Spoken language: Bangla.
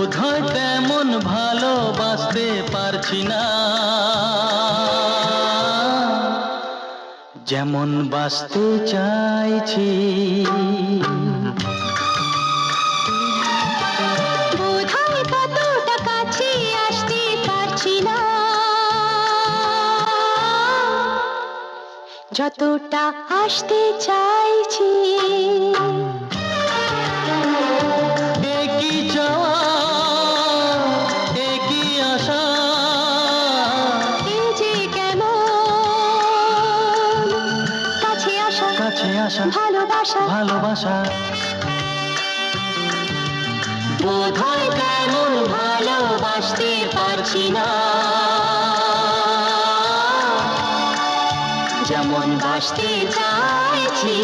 বোধহয় তেমন ভালোবাসতে পারছি না, যেমন বাসতে চাইছি। বোধহয় কতটা কাছে আসতে পারছি না, যতটা আসতে চাইছি। একই চাওয়া, একই আশা, এই যে কেমন কাছে আসা, কাছে আসা, ভালোবাসা। ভালোবাসা। বোধহয় তেমন ভালোবাসতে পারছি না, যেমন বাসতে চাইছি।